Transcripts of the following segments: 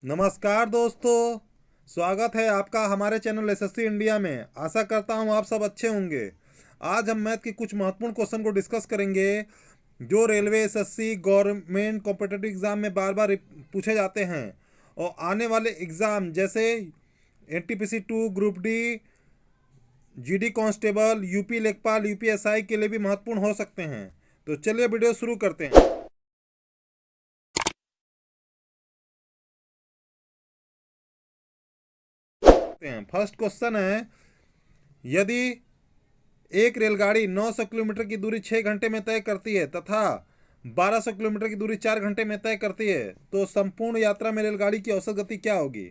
नमस्कार दोस्तों, स्वागत है आपका हमारे चैनल एसएससी इंडिया में। आशा करता हूं आप सब अच्छे होंगे। आज हम मैथ के कुछ महत्वपूर्ण क्वेश्चन को डिस्कस करेंगे जो railway, SSC, government competitive exam में बार बार पूछे जाते हैं और आने वाले एग्ज़ाम जैसे NTPC 2, group D, GD constable, UP लेखपाल, यूपीएसआई के लिए भी महत्वपूर्ण हो सकते हैं। तो चलिए वीडियो शुरू करते हैं। फर्स्ट क्वेश्चन है, यदि एक रेलगाड़ी 900 किलोमीटर की दूरी 6 घंटे में तय करती है तथा 1200 किलोमीटर की दूरी 4 घंटे में तय करती है तो संपूर्ण यात्रा में रेलगाड़ी की औसत गति क्या होगी।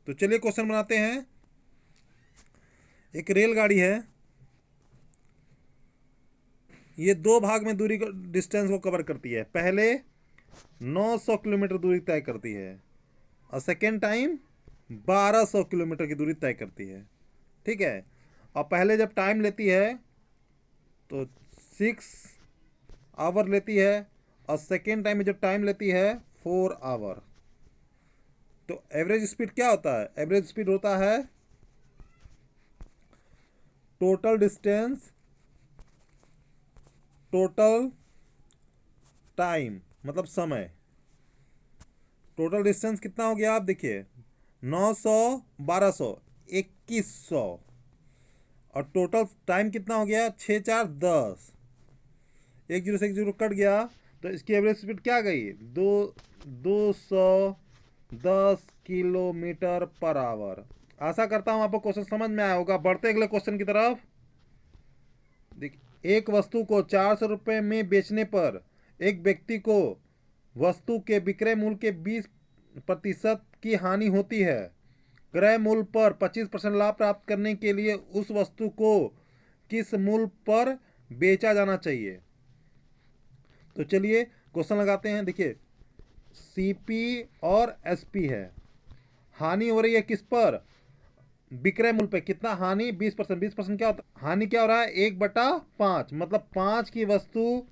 तो चलिए क्वेश्चन बनाते हैं। एक रेलगाड़ी है, ये दो भाग में दूरी डिस्टेंस को कवर करती है। पहले 900 किलोमीटर दूरी तय करती है और सेकेंड टाइम 1200 किलोमीटर की दूरी तय करती है। ठीक है, और पहले जब टाइम लेती है तो 6 आवर लेती है और सेकेंड टाइम में जब टाइम लेती है 4 आवर। तो एवरेज स्पीड क्या होता है? एवरेज स्पीड होता है टोटल डिस्टेंस टोटल टाइम, मतलब समय। टोटल डिस्टेंस कितना हो गया आप देखिए, 900, 1200, 2100, और टोटल टाइम कितना हो गया, 6 4 10। एक जीरो से एक जीरो कट गया तो इसकी एवरेज स्पीड क्या गई, 210 किलोमीटर पर आवर। आशा करता हूं आपको क्वेश्चन समझ में आया होगा। बढ़ते अगले क्वेश्चन की तरफ। एक वस्तु को 400 रुपये में बेचने पर एक व्यक्ति को वस्तु के विक्रय मूल्य के 20% की हानि होती है। क्रय मूल्य पर 25% लाभ प्राप्त करने के लिए उस वस्तु को किस मूल्य पर बेचा जाना चाहिए। तो चलिए क्वेश्चन लगाते हैं। देखिए, सीपी और एसपी है। हानि हो रही है किस पर? विक्रय मूल्य पे। कितना हानि? 20%। 20% क्या होता है? हानि क्या हो रहा है? 1/5, मतलब 5 की वस्तु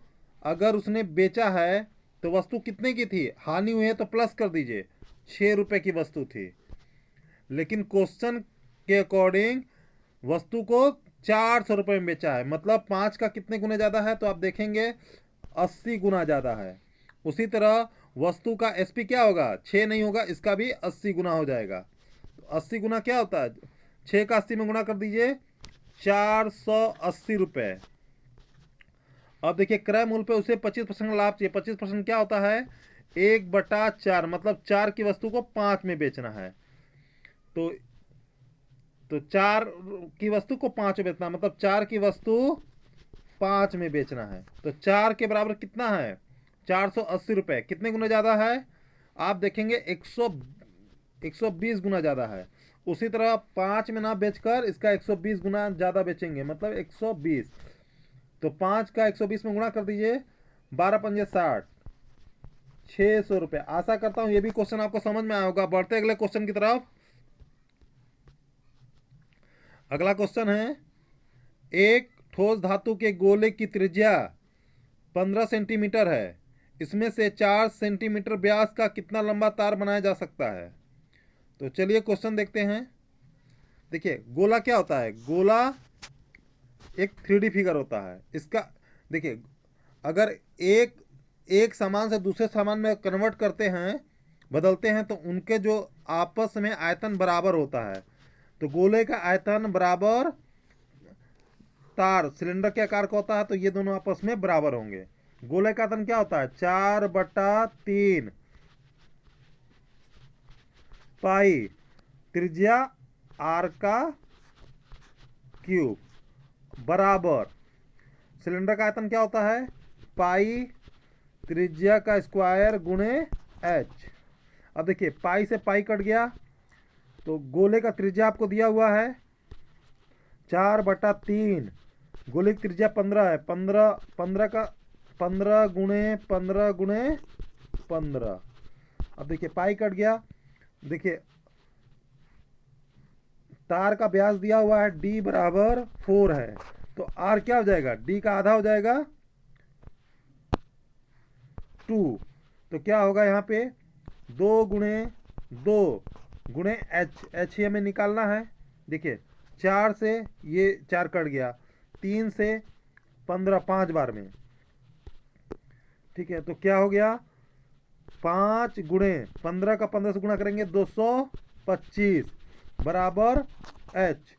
अगर उसने बेचा है तो वस्तु कितने की थी? हानि हुई है तो प्लस कर दीजिए, 6 रुपये की वस्तु थी। लेकिन क्वेश्चन के अकॉर्डिंग वस्तु को 400 रुपये में बेचा है, मतलब 5 का कितने गुना ज़्यादा है? तो आप देखेंगे 80 गुना ज़्यादा है। उसी तरह वस्तु का एसपी क्या होगा? 6 नहीं होगा, इसका भी 80 गुना हो जाएगा। तो 80 गुना क्या होता है? 6 का 80 में गुना कर दीजिए, 480 रुपये। अब देखिए, क्रय मूल्य पे उसे 25% लाभ चाहिए। 25% क्या होता है? 1/4, मतलब 4 की वस्तु को 5 में बेचना है। तो 4 की वस्तु को 5 में बेचना, मतलब 4 की वस्तु 5 में बेचना है। तो 4 के बराबर कितना है? 480 रुपये। कितने गुना ज़्यादा है? आप देखेंगे 120 गुना ज़्यादा है। उसी तरह 5 में ना बेचकर इसका 120 गुना ज़्यादा बेचेंगे, मतलब 120। तो 5 का 120 में गुणा कर दीजिए, 12 पंजे 60, 600 रुपये। आशा करता हूं ये भी क्वेश्चन आपको समझ में आया होगा। बढ़ते अगले क्वेश्चन की तरफ। अगला क्वेश्चन है, एक ठोस धातु के गोले की त्रिज्या 15 सेंटीमीटर है। इसमें से 4 सेंटीमीटर व्यास का कितना लंबा तार बनाया जा सकता है। तो चलिए क्वेश्चन देखते हैं। देखिए, गोला क्या होता है? गोला एक 3D फिगर होता है। इसका देखिए, अगर एक सामान से दूसरे सामान में कन्वर्ट करते हैं, बदलते हैं, तो उनके जो आपस में आयतन बराबर होता है। तो गोले का आयतन बराबर तार सिलेंडर के आकार का होता है, तो ये दोनों आपस में बराबर होंगे। गोले का आयतन क्या होता है? 4/3 पाई त्रिज्या आर का क्यूब बराबर सिलेंडर का आयतन क्या होता है? पाई त्रिज्या का स्क्वायर गुणे एच। अब देखिए, पाई से पाई कट गया तो गोले का त्रिज्या आपको दिया हुआ है 4/3। गोले की त्रिज्या 15 है। 15 का 15 गुणे 15 गुणे 15। अब देखिए, पाई कट गया। देखिए, तार का व्यास दिया हुआ है d बराबर 4 है, तो r क्या हो जाएगा? d का आधा हो जाएगा 2। तो क्या होगा यहाँ पे? 2 गुणे 2 गुणे एच ही हमें निकालना है। देखिए 4 से ये 4 कट गया, 3 से 15 5 बार में, ठीक है। तो क्या हो गया 5 गुणे 15 का 15 से गुणा करेंगे 225 बराबर एच।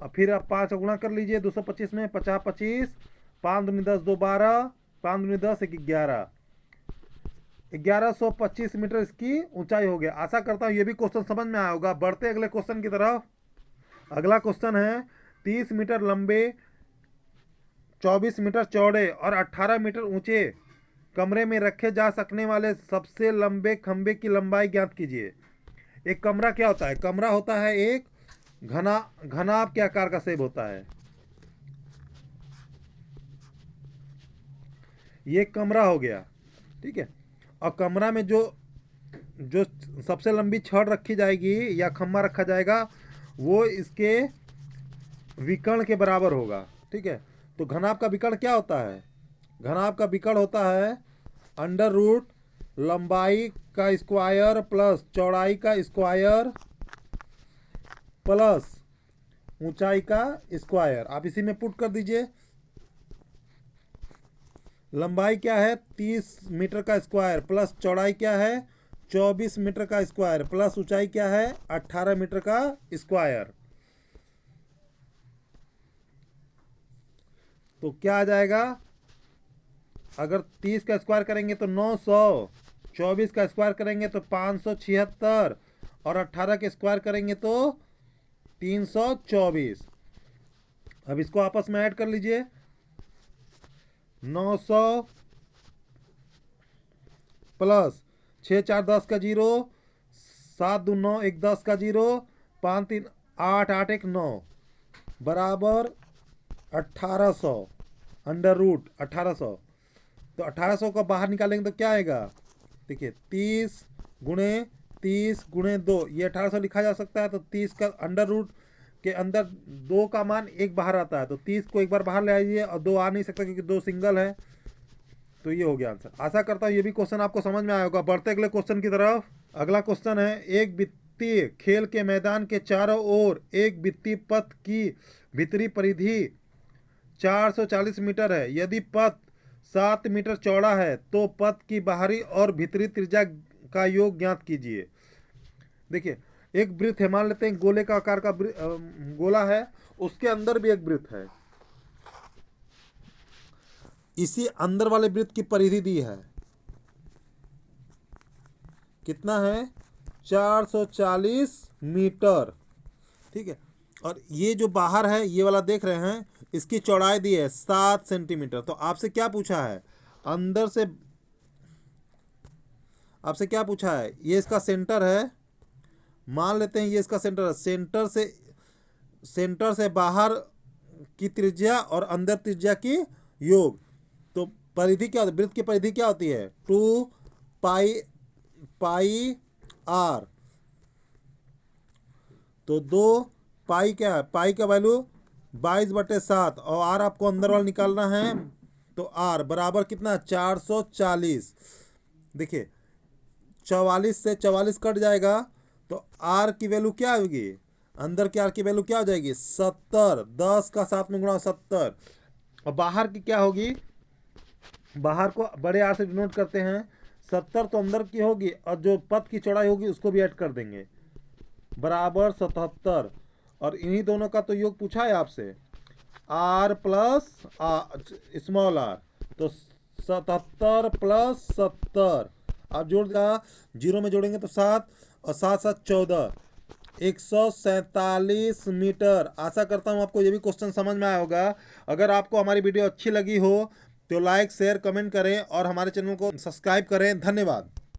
और फिर आप 5 गुणा कर लीजिए 225 में, 50 25, 5 दूनी 10 2 12, 5 दूनी 10 1 11, 1125 मीटर इसकी ऊंचाई हो गया। आशा करता हूँ ये भी क्वेश्चन समझ में आया होगा। बढ़ते अगले क्वेश्चन की तरफ। अगला क्वेश्चन है 30 मीटर लंबे, 24 मीटर चौड़े और 18 मीटर ऊंचे कमरे में रखे जा सकने वाले सबसे लंबे खंबे की लंबाई ज्ञात कीजिए। एक कमरा क्या होता है? कमरा होता है एक घनाभ के आकार का सेब होता है। ये कमरा हो गया, ठीक है। और कमरा में जो सबसे लंबी छड़ रखी जाएगी या खम्मा रखा जाएगा वो इसके विकर्ण के बराबर होगा, ठीक है। तो घनाभ का विकर्ण क्या होता है? घनाभ का विकर्ण होता है अंडर रूट लंबाई का स्क्वायर प्लस चौड़ाई का स्क्वायर प्लस ऊंचाई का स्क्वायर। आप इसी में पुट कर दीजिए। लंबाई क्या है 30 मीटर का स्क्वायर प्लस चौड़ाई क्या है 24 मीटर का स्क्वायर प्लस ऊंचाई क्या है 18 मीटर का स्क्वायर। तो क्या आ जाएगा? अगर 30 का स्क्वायर करेंगे तो 900, 24 का स्क्वायर करेंगे तो 576 और 18 के स्क्वायर करेंगे तो 324। अब इसको आपस में ऐड कर लीजिए। 900 प्लस 6 4 10 का 0, 7 2 9 1 10 का 0, 5 3 8 8 1 9 बराबर 1800 अंडर रूट 1800। तो 1800 को बाहर निकालेंगे तो क्या आएगा? देखिए 30 गुणे 2, ये 1800 लिखा जा सकता है। तो 30 का अंडर रूट के अंदर 2 का मान 1 बाहर आता है, तो 30 को एक बार बाहर ले आइए और 2 आ नहीं सकता क्योंकि 2 सिंगल है। तो ये हो गया आंसर। आशा करता हूँ ये भी क्वेश्चन आपको समझ में आया होगा। बढ़ते अगले क्वेश्चन की तरफ। अगला क्वेश्चन है एक वित्तीय खेल के मैदान के चारों ओर एक वित्तीय पथ की भीतरी परिधि 440 मीटर है। यदि पथ 7 मीटर चौड़ा है तो पथ की बाहरी और भीतरी त्रिज्या का योग ज्ञात कीजिए। देखिए एक वृत्त है, मान लेते हैं गोले का आकार का गोला है, उसके अंदर भी एक वृत्त है। इसी अंदर वाले वृत्त की परिधि दी है, कितना है 440 मीटर, ठीक है। और ये जो बाहर है ये वाला देख रहे हैं, इसकी चौड़ाई दी है 7 सेंटीमीटर। तो आपसे क्या पूछा है? अंदर से आपसे क्या पूछा है? ये इसका सेंटर है, मान लेते हैं ये इसका सेंटर है। सेंटर से बाहर की त्रिज्या और अंदर त्रिज्या की योग। तो परिधि क्या होती है? वृत्त की परिधि क्या होती है? 2 पाई आर। तो 2 पाई क्या है? पाई का वैल्यू 22/7 और आर आपको अंदर वाला निकालना है। तो आर बराबर कितना? 440। देखिए 44 से 44 कट जाएगा तो आर की वैल्यू क्या होगी? अंदर के आर की वैल्यू क्या हो जाएगी? 70। 10 का 7 में गुणा 70। और बाहर की क्या होगी? बाहर को बड़े आर से डिनोट करते हैं। 70 तो अंदर की होगी और जो पथ की चौड़ाई होगी उसको भी ऐड कर देंगे, बराबर 77। और इन्हीं दोनों का तो योग पूछा है आपसे, आर प्लस स्मॉल आर। तो 77 प्लस 70 आप जोड़ देगा, 0 में जोड़ेंगे तो 7 और 7 7 14, 147 मीटर। आशा करता हूँ आपको ये भी क्वेश्चन समझ में आया होगा। अगर आपको हमारी वीडियो अच्छी लगी हो तो लाइक शेयर कमेंट करें और हमारे चैनल को सब्सक्राइब करें। धन्यवाद।